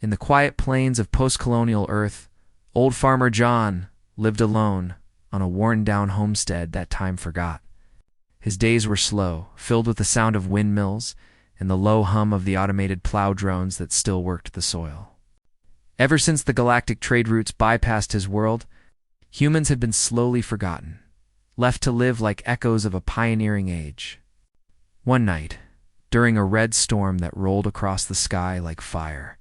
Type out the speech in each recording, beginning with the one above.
In the quiet plains of post-colonial Earth, old farmer John lived alone on a worn-down homestead that time forgot. His days were slow, filled with the sound of windmills and the low hum of the automated plow drones that still worked the soil. Ever since the galactic trade routes bypassed his world, humans had been slowly forgotten, left to live like echoes of a pioneering age. One night, during a red storm that rolled across the sky like fire,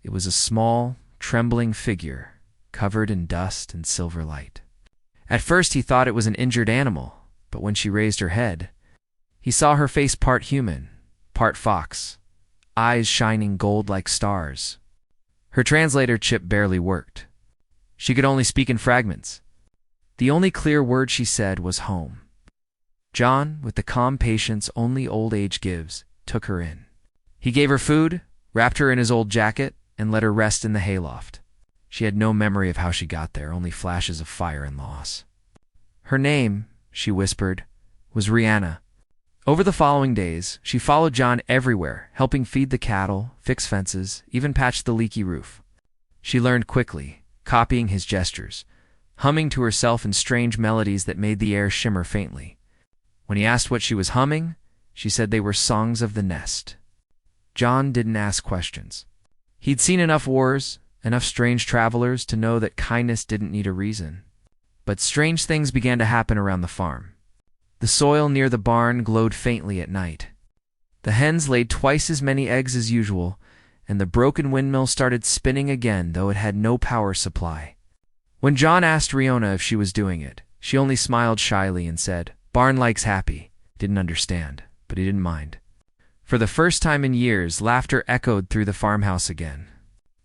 It was a small, trembling figure, covered in dust and silver light. At first he thought it was an injured animal, but when she raised her head, he saw her face part human, part fox, eyes shining gold like stars. Her translator chip barely worked. She could only speak in fragments. The only clear word she said was home. John, with the calm patience only old age gives, took her in. He gave her food, wrapped her in his old jacket, and let her rest in the hayloft. She had no memory of how she got there, only flashes of fire and loss. Her name, she whispered, was Rihanna. Over the following days, she followed John everywhere, helping feed the cattle, fix fences, even patch the leaky roof. She learned quickly, copying his gestures, humming to herself in strange melodies that made the air shimmer faintly. When he asked what she was humming, she said they were songs of the nest. John didn't ask questions. He'd seen enough wars, enough strange travelers to know that kindness didn't need a reason. But strange things began to happen around the farm. The soil near the barn glowed faintly at night. The hens laid twice as many eggs as usual, and the broken windmill started spinning again, though it had no power supply. When John asked Rihanna if she was doing it, she only smiled shyly and said, "Barn likes happy." Didn't understand, but he didn't mind. For the first time in years, laughter echoed through the farmhouse again.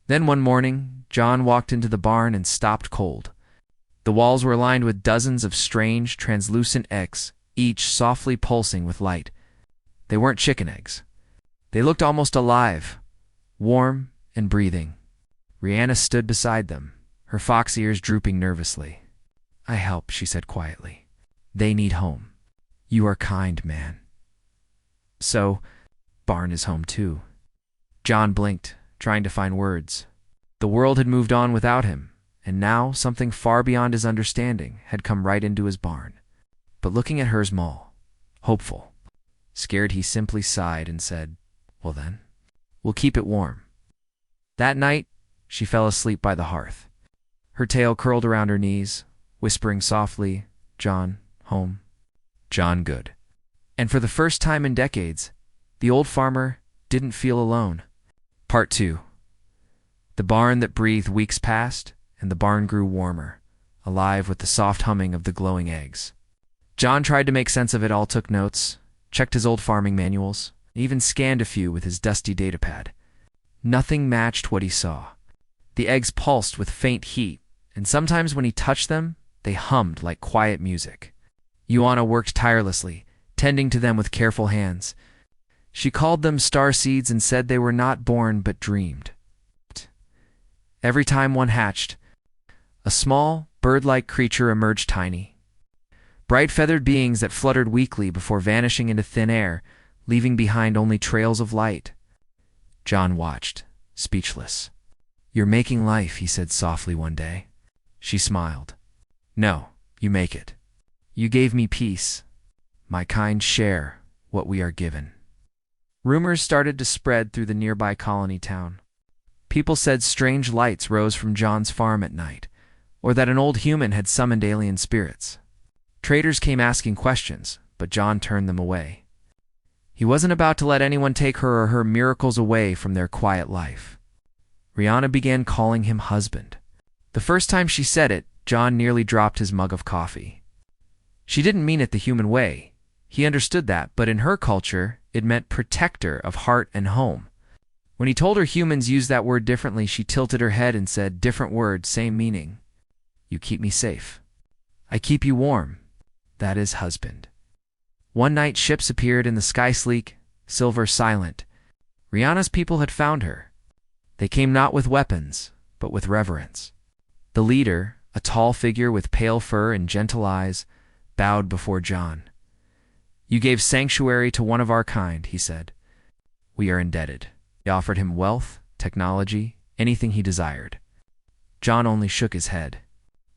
Then one morning, John walked into the barn and stopped cold. The walls were lined with dozens of strange, translucent eggs, each softly pulsing with light. They weren't chicken eggs. They looked almost alive, warm and breathing. Rihanna stood beside them, her fox ears drooping nervously. "I help," she said quietly. "They need home. You are kind, man." "So, barn is home too." John blinked, trying to find words. The world had moved on without him, and now something far beyond his understanding had come right into his barn. But looking at hers small, hopeful, scared, he simply sighed and said, "Well then, we'll keep it warm." That night, she fell asleep by the hearth. Her tail curled around her knees, whispering softly, "John, home. John, good." And for the first time in decades, the old farmer didn't feel alone. Part 2. The barn that breathed weeks passed, and the barn grew warmer, alive with the soft humming of the glowing eggs. John tried to make sense of it all, took notes, checked his old farming manuals, even scanned a few with his dusty datapad. Nothing matched what he saw. The eggs pulsed with faint heat, and sometimes when he touched them, they hummed like quiet music. Ioana worked tirelessly, tending to them with careful hands. She called them star seeds and said they were not born but dreamed. Every time one hatched, a small, bird-like creature emerged, tiny. Bright feathered beings that fluttered weakly before vanishing into thin air, leaving behind only trails of light. John watched, speechless. "You're making life," he said softly one day. She smiled. "No, you make it. You gave me peace. My kind share what we are given." Rumors started to spread through the nearby colony town. People said strange lights rose from John's farm at night, or that an old human had summoned alien spirits. Traders came asking questions, but John turned them away. He wasn't about to let anyone take her or her miracles away from their quiet life. Rihanna began calling him husband. The first time she said it, John nearly dropped his mug of coffee. She didn't mean it the human way. He understood that, but in her culture, it meant protector of heart and home. When he told her humans use that word differently, she tilted her head and said, different word, same meaning. You keep me safe. I keep you warm. That is husband. One night, ships appeared in the sky, sleek, silver, silent. Rihanna's people had found her. They came not with weapons, but with reverence. The leader, a tall figure with pale fur and gentle eyes, bowed before John. You gave sanctuary to one of our kind, he said. We are indebted. He offered him wealth, technology, anything he desired. John only shook his head.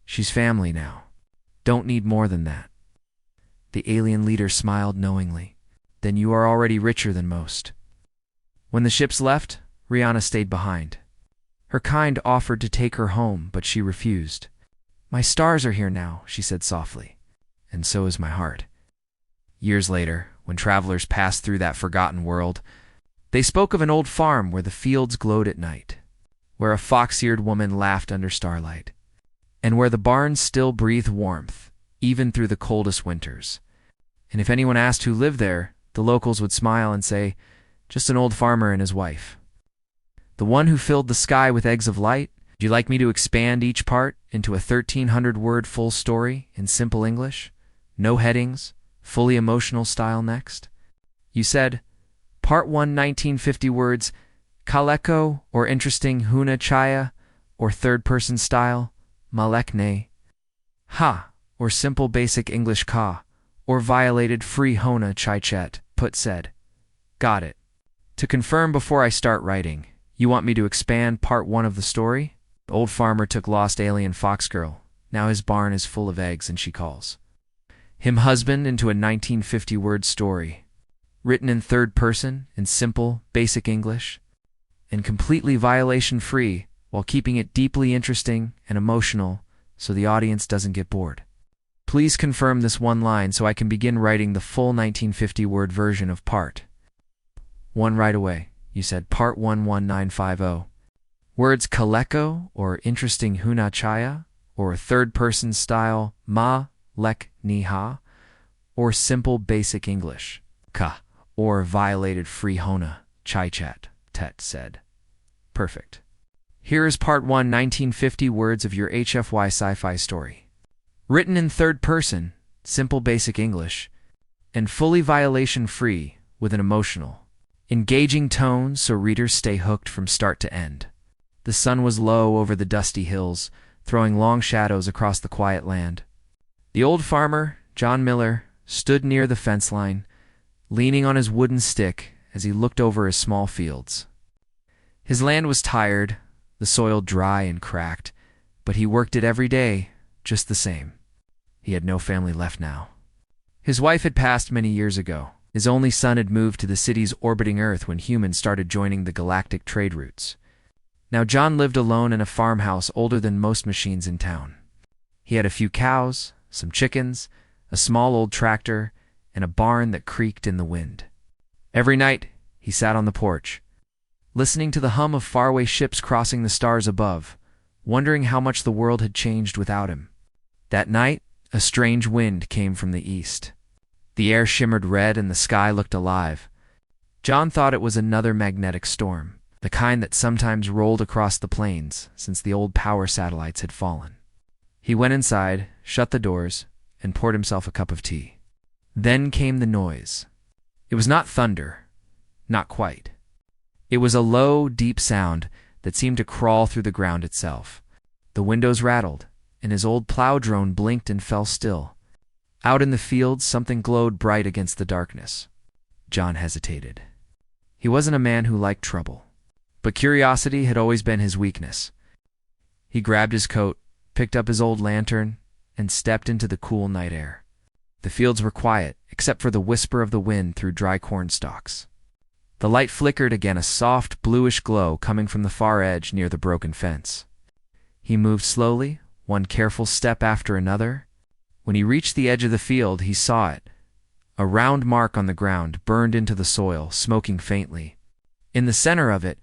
She's family now. Don't need more than that. The alien leader smiled knowingly. Then you are already richer than most. When the ships left, Rihanna stayed behind. Her kind offered to take her home, but she refused. My stars are here now, she said softly, and so is my heart. Years later, when travelers passed through that forgotten world, they spoke of an old farm where the fields glowed at night, where a fox-eared woman laughed under starlight, and where the barns still breathed warmth, even through the coldest winters. And if anyone asked who lived there, the locals would smile and say, just an old farmer and his wife. The one who filled the sky with eggs of light. Would you like me to expand each part into a 1,300-word full story in simple English? No headings, fully emotional style next? You said, Part 1, 1950 words, Kaleko, or interesting Huna Chaya, or third-person style, Malekne. Ha, or simple basic English Ka, or violated free Hona Chaichet, Put said. Got it. To confirm before I start writing, you want me to expand part 1 of the story? The old farmer took lost alien fox girl. Now his barn is full of eggs and she calls him husband into a 1950-word story, written in third person, in simple, basic English, and completely violation-free, while keeping it deeply interesting and emotional so the audience doesn't get bored. Please confirm this one line so I can begin writing the full 1950-word version of part 1 right away. You said part 11950. Words Kaleko, or interesting Huna Chaya, or third-person style Ma, Lek, Niha, or simple basic English Ka, or violated free Hona Chaichat, Tet said. Perfect. Here is part 1, 1950 words of your HFY sci-fi story. Written in third person, simple basic English, and fully violation-free with an emotional, engaging tone so readers stay hooked from start to end. The sun was low over the dusty hills, throwing long shadows across the quiet land. The old farmer, John Miller, stood near the fence line, leaning on his wooden stick as he looked over his small fields. His land was tired, the soil dry and cracked, but he worked it every day, just the same. He had no family left now. His wife had passed many years ago. His only son had moved to the city's orbiting Earth when humans started joining the galactic trade routes. Now John lived alone in a farmhouse older than most machines in town. He had a few cows, some chickens, a small old tractor, and a barn that creaked in the wind. Every night, he sat on the porch, listening to the hum of faraway ships crossing the stars above, wondering how much the world had changed without him. That night, a strange wind came from the east. The air shimmered red and the sky looked alive. John thought it was another magnetic storm, the kind that sometimes rolled across the plains since the old power satellites had fallen. He went inside, shut the doors, and poured himself a cup of tea. Then came the noise. It was not thunder, not quite. It was a low, deep sound that seemed to crawl through the ground itself. The windows rattled, and his old plow drone blinked and fell still. Out in the fields, something glowed bright against the darkness. John hesitated. He wasn't a man who liked trouble, but curiosity had always been his weakness. He grabbed his coat, picked up his old lantern, and stepped into the cool night air. The fields were quiet, except for the whisper of the wind through dry corn stalks. The light flickered again, a soft, bluish glow coming from the far edge near the broken fence. He moved slowly, one careful step after another. When he reached the edge of the field, he saw it. A round mark on the ground burned into the soil, smoking faintly. In the center of it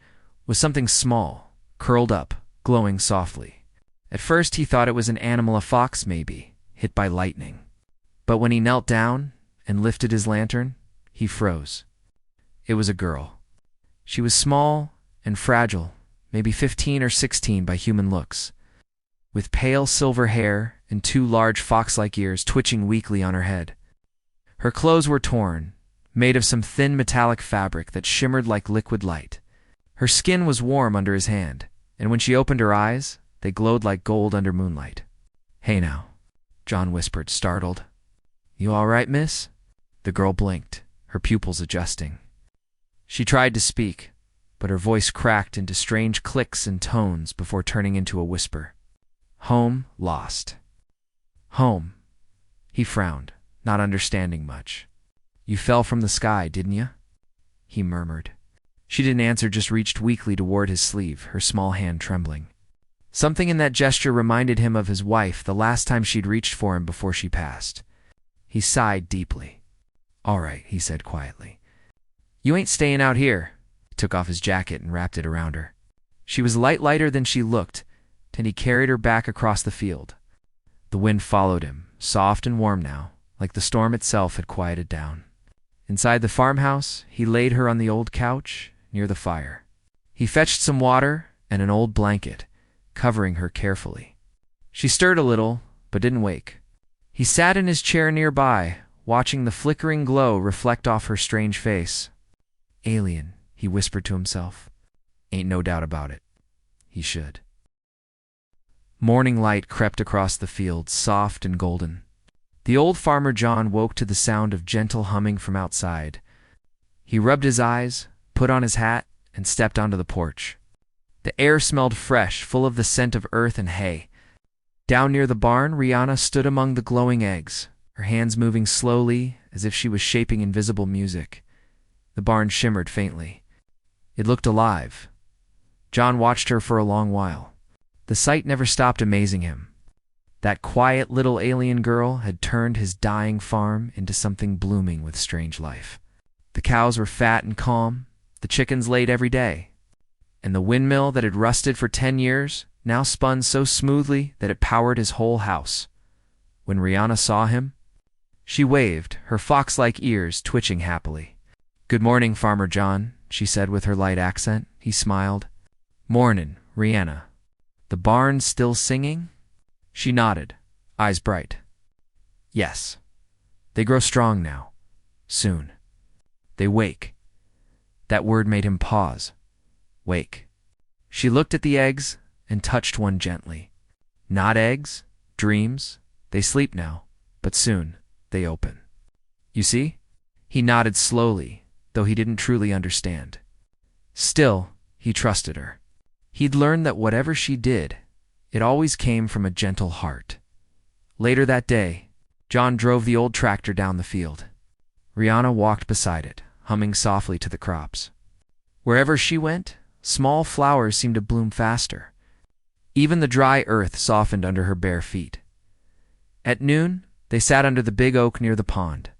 was something small, curled up, glowing softly. At first he thought it was an animal, a fox maybe, hit by lightning. But when he knelt down and lifted his lantern, he froze. It was a girl. She was small and fragile, maybe 15 or 16 by human looks, with pale silver hair and 2 large fox-like ears twitching weakly on her head. Her clothes were torn, made of some thin metallic fabric that shimmered like liquid light. Her skin was warm under his hand, and when she opened her eyes, they glowed like gold under moonlight. "Hey now," John whispered, startled. "You all right, miss?" The girl blinked, her pupils adjusting. She tried to speak, but her voice cracked into strange clicks and tones before turning into a whisper. "Home lost." "Home." He frowned, not understanding much. "You fell from the sky, didn't you?" he murmured. She didn't answer, just reached weakly toward his sleeve, her small hand trembling. Something in that gesture reminded him of his wife the last time she'd reached for him before she passed. He sighed deeply. "All right," he said quietly. "You ain't staying out here." He took off his jacket and wrapped it around her. She was lighter than she looked, and he carried her back across the field. The wind followed him, soft and warm now, like the storm itself had quieted down. Inside the farmhouse, he laid her on the old couch near the fire. He fetched some water and an old blanket, covering her carefully. She stirred a little, but didn't wake. He sat in his chair nearby, watching the flickering glow reflect off her strange face. "Alien," he whispered to himself. "Ain't no doubt about it. He should." Morning light crept across the field, soft and golden. The old farmer John woke to the sound of gentle humming from outside. He rubbed his eyes, put on his hat, and stepped onto the porch. The air smelled fresh, full of the scent of earth and hay. Down near the barn, Rihanna stood among the glowing eggs, her hands moving slowly as if she was shaping invisible music. The barn shimmered faintly. It looked alive. John watched her for a long while. The sight never stopped amazing him. That quiet little alien girl had turned his dying farm into something blooming with strange life. The cows were fat and calm, the chickens laid every day, and the windmill that had rusted for 10 years now spun so smoothly that it powered his whole house. When Rihanna saw him, she waved, her fox-like ears twitching happily. "Good morning, Farmer John," she said with her light accent. He smiled. "Mornin', Rihanna. The barn still singing?" She nodded, eyes bright. "Yes. They grow strong now. Soon. They wake." That word made him pause. Wake. She looked at the eggs and touched one gently. "Not eggs, dreams. They sleep now, but soon they open. You see?" He nodded slowly, though he didn't truly understand. Still, he trusted her. He'd learned that whatever she did, it always came from a gentle heart. Later that day, John drove the old tractor down the field. Rihanna walked beside it, humming softly to the crops. Wherever she went, small flowers seemed to bloom faster. Even the dry earth softened under her bare feet. At noon, they sat under the big oak near the pond.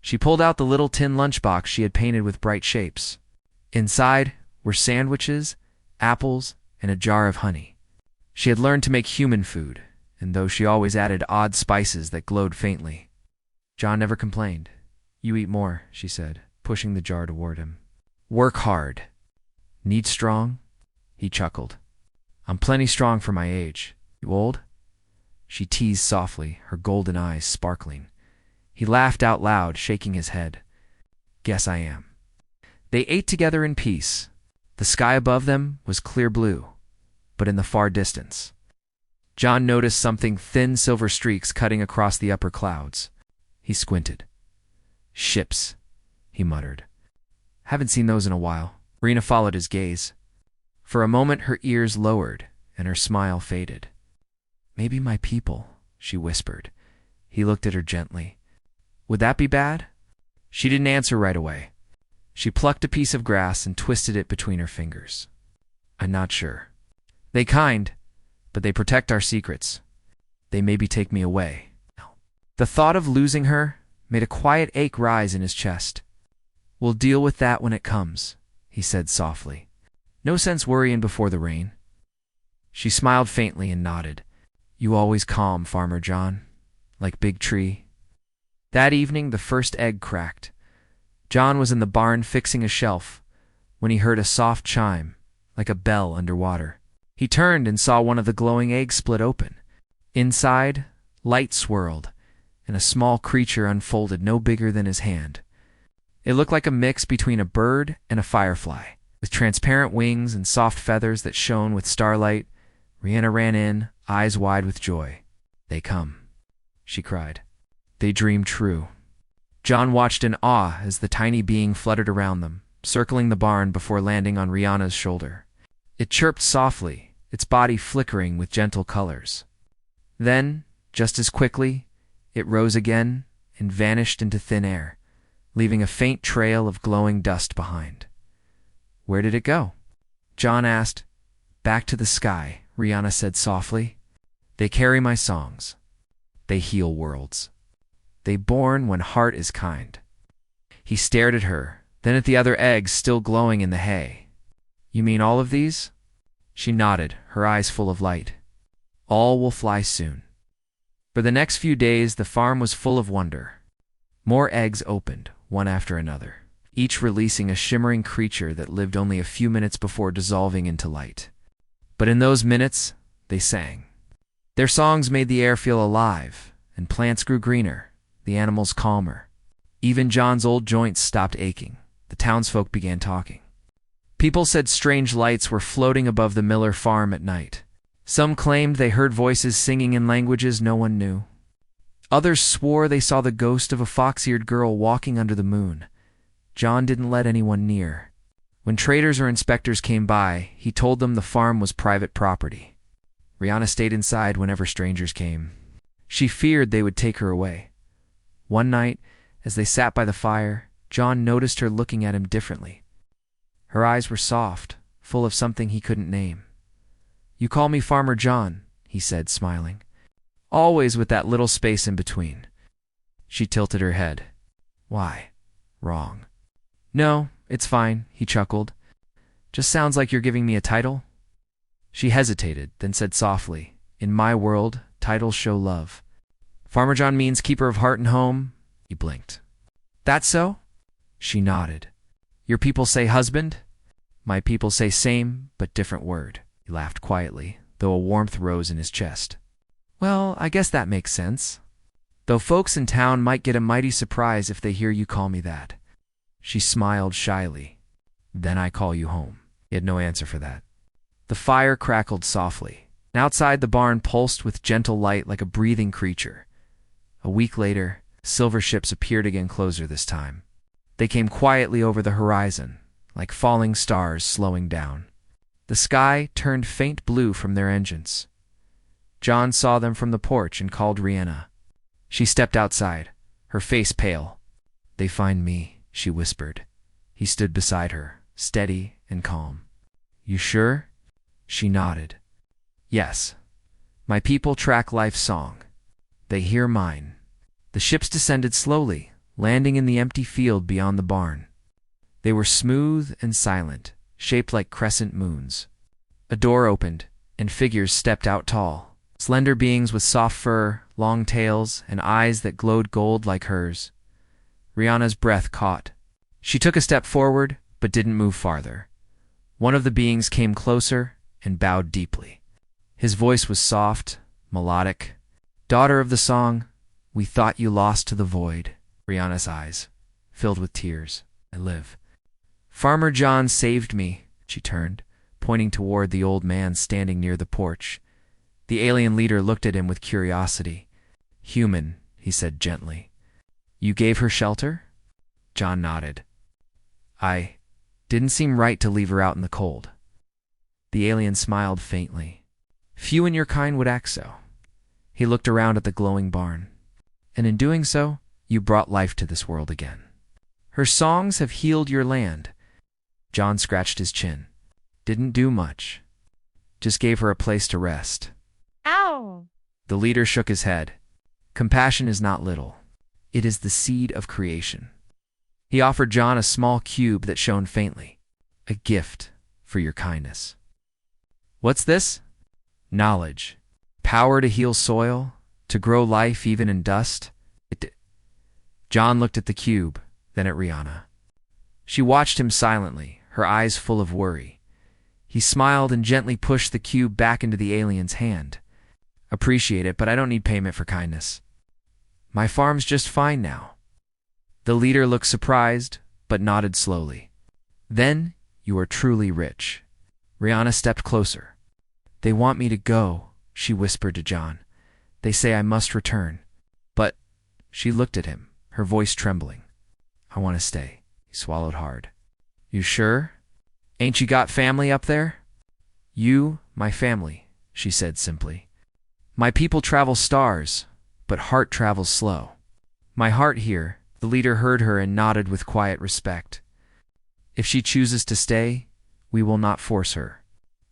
She pulled out the little tin lunchbox she had painted with bright shapes. Inside were sandwiches, apples, and a jar of honey. She had learned to make human food, and though she always added odd spices that glowed faintly. John never complained. "You eat more," she said, pushing the jar toward him. "Work hard. Need strong?" He chuckled. "I'm plenty strong for my age. You old?" She teased softly, her golden eyes sparkling. He laughed out loud, shaking his head. "Guess I am." They ate together in peace. The sky above them was clear blue, but in the far distance, John noticed something thin silver streaks cutting across the upper clouds. He squinted. "Ships," he muttered. "Haven't seen those in a while." Rena followed his gaze. For a moment her ears lowered and her smile faded. "Maybe my people," she whispered. He looked at her gently. "Would that be bad?" She didn't answer right away. She plucked a piece of grass and twisted it between her fingers. "I'm not sure. They kind, but they protect our secrets. They maybe take me away." The thought of losing her made a quiet ache rise in his chest. "We'll deal with that when it comes," he said softly. "No sense worrying before the rain." She smiled faintly and nodded. You always calm, Farmer John, like big tree. That evening, the first egg cracked. John was in the barn fixing a shelf when he heard a soft chime, like a bell underwater. He turned and saw one of the glowing eggs split open. Inside, light swirled, and a small creature unfolded no bigger than his hand. It looked like a mix between a bird and a firefly. With transparent wings and soft feathers that shone with starlight, Rihanna ran in, eyes wide with joy. They come, she cried. They dream true. John watched in awe as the tiny being fluttered around them, circling the barn before landing on Rihanna's shoulder. It chirped softly, its body flickering with gentle colors. Then, just as quickly, it rose again and vanished into thin air, leaving a faint trail of glowing dust behind. Where did it go? John asked. Back to the sky, Rihanna said softly. They carry my songs. They heal worlds. They born when heart is kind. He stared at her, then at the other eggs still glowing in the hay. You mean all of these? She nodded, her eyes full of light. All will fly soon. For the next few days, the farm was full of wonder. More eggs opened, one after another, each releasing a shimmering creature that lived only a few minutes before dissolving into light. But in those minutes, they sang. Their songs made the air feel alive, and plants grew greener, the animals calmer. Even John's old joints stopped aching. The townsfolk began talking. People said strange lights were floating above the Miller farm at night. Some claimed they heard voices singing in languages no one knew. Others swore they saw the ghost of a fox-eared girl walking under the moon. John didn't let anyone near. When traders or inspectors came by, he told them the farm was private property. Rihanna stayed inside whenever strangers came. She feared they would take her away. One night, as they sat by the fire, John noticed her looking at him differently. Her eyes were soft, full of something he couldn't name. You call me Farmer John, he said, smiling. Always with that little space in between. She tilted her head. Why? Wrong. No, it's fine, he chuckled. Just sounds like you're giving me a title. She hesitated, then said softly, In my world, titles show love. Farmer John means keeper of heart and home. He blinked. That so? She nodded. Your people say husband? My people say same, but different word. He laughed quietly, though a warmth rose in his chest. Well, I guess that makes sense. Though folks in town might get a mighty surprise if they hear you call me that. She smiled shyly. Then I call you home. He had no answer for that. The fire crackled softly. Outside the barn pulsed with gentle light like a breathing creature. A week later, silver ships appeared again, closer this time. They came quietly over the horizon, like falling stars slowing down. The sky turned faint blue from their engines. John saw them from the porch and called Rihanna. She stepped outside, her face pale. They find me, she whispered. He stood beside her, steady and calm. You sure? She nodded. Yes. My people track life's song. They hear mine. The ships descended slowly, landing in the empty field beyond the barn. They were smooth and silent, shaped like crescent moons. A door opened, and figures stepped out tall, slender beings with soft fur, long tails, and eyes that glowed gold like hers. Rihanna's breath caught. She took a step forward, but didn't move farther. One of the beings came closer and bowed deeply. His voice was soft, melodic. Daughter of the song, we thought you lost to the void. Rihanna's eyes filled with tears. I live. Farmer John saved me, she turned, pointing toward the old man standing near the porch. The alien leader looked at him with curiosity. Human, he said gently. You gave her shelter? John nodded. I didn't seem right to leave her out in the cold. The alien smiled faintly. Few in your kind would act so. He looked around at the glowing barn. And in doing so, you brought life to this world again. Her songs have healed your land. John scratched his chin. Didn't do much. Just gave her a place to rest. Ow! The leader shook his head. Compassion is not little. It is the seed of creation. He offered John a small cube that shone faintly. A gift for your kindness. What's this? Knowledge. Power to heal soil, to grow life even in dust. John looked at the cube, then at Rihanna. She watched him silently, her eyes full of worry. He smiled and gently pushed the cube back into the alien's hand. Appreciate it, but I don't need payment for kindness. My farm's just fine now. The leader looked surprised, but nodded slowly. Then, you are truly rich. Rihanna stepped closer. They want me to go, she whispered to John. They say I must return. But, she looked at him, her voice trembling. I want to stay. He swallowed hard. You sure? Ain't you got family up there? You, my family, she said simply. My people travel stars, but heart travels slow. My heart here. The leader heard her and nodded with quiet respect. If she chooses to stay, we will not force her.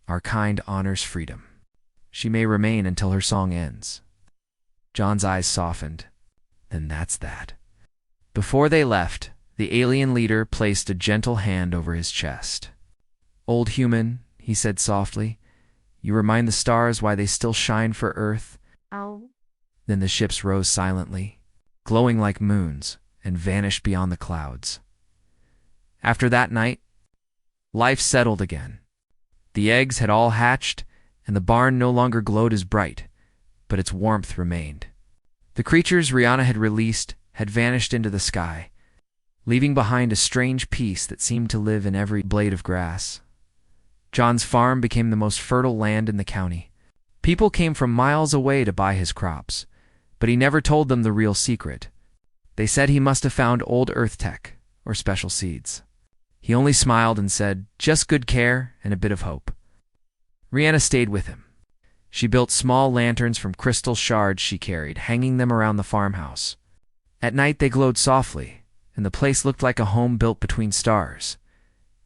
Our kind honors freedom. She may remain until her song ends. John's eyes softened. Then that's that. Before they left, the alien leader placed a gentle hand over his chest. Old human, he said softly, you remind the stars why they still shine for Earth. Oh. Then the ships rose silently, glowing like moons, and vanished beyond the clouds. After that night, life settled again. The eggs had all hatched, and the barn no longer glowed as bright, but its warmth remained. The creatures Rihanna had released had vanished into the sky, leaving behind a strange peace that seemed to live in every blade of grass. John's farm became the most fertile land in the county. People came from miles away to buy his crops, but he never told them the real secret. They said he must have found old Earth tech, or special seeds. He only smiled and said, just good care and a bit of hope. Rihanna stayed with him. She built small lanterns from crystal shards she carried, hanging them around the farmhouse. At night they glowed softly, and the place looked like a home built between stars.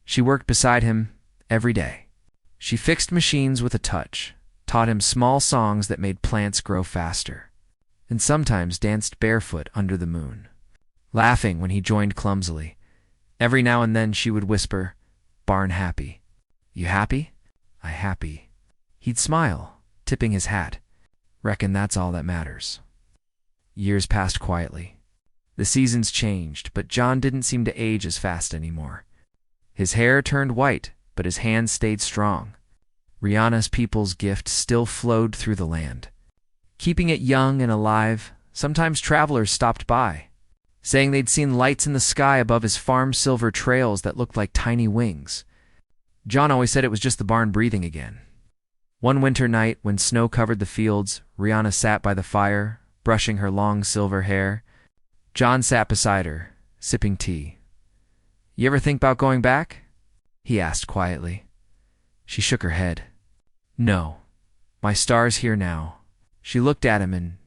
She worked beside him every day. She fixed machines with a touch, taught him small songs that made plants grow faster, and sometimes danced barefoot under the moon, laughing when he joined clumsily. Every now and then she would whisper, "Barn happy. You happy? I happy." He'd smile, tipping his hat. Reckon that's all that matters. Years passed quietly. The seasons changed, but John didn't seem to age as fast anymore. His hair turned white, but his hands stayed strong. Rihanna's people's gift still flowed through the land, keeping it young and alive. Sometimes travelers stopped by, saying they'd seen lights in the sky above his farm's silver trails that looked like tiny wings. John always said it was just the barn breathing again. One winter night, when snow covered the fields, Rihanna sat by the fire, brushing her long silver hair. John sat beside her, sipping tea. You ever think about going back? He asked quietly. She shook her head. No, my star's here now. She looked at him and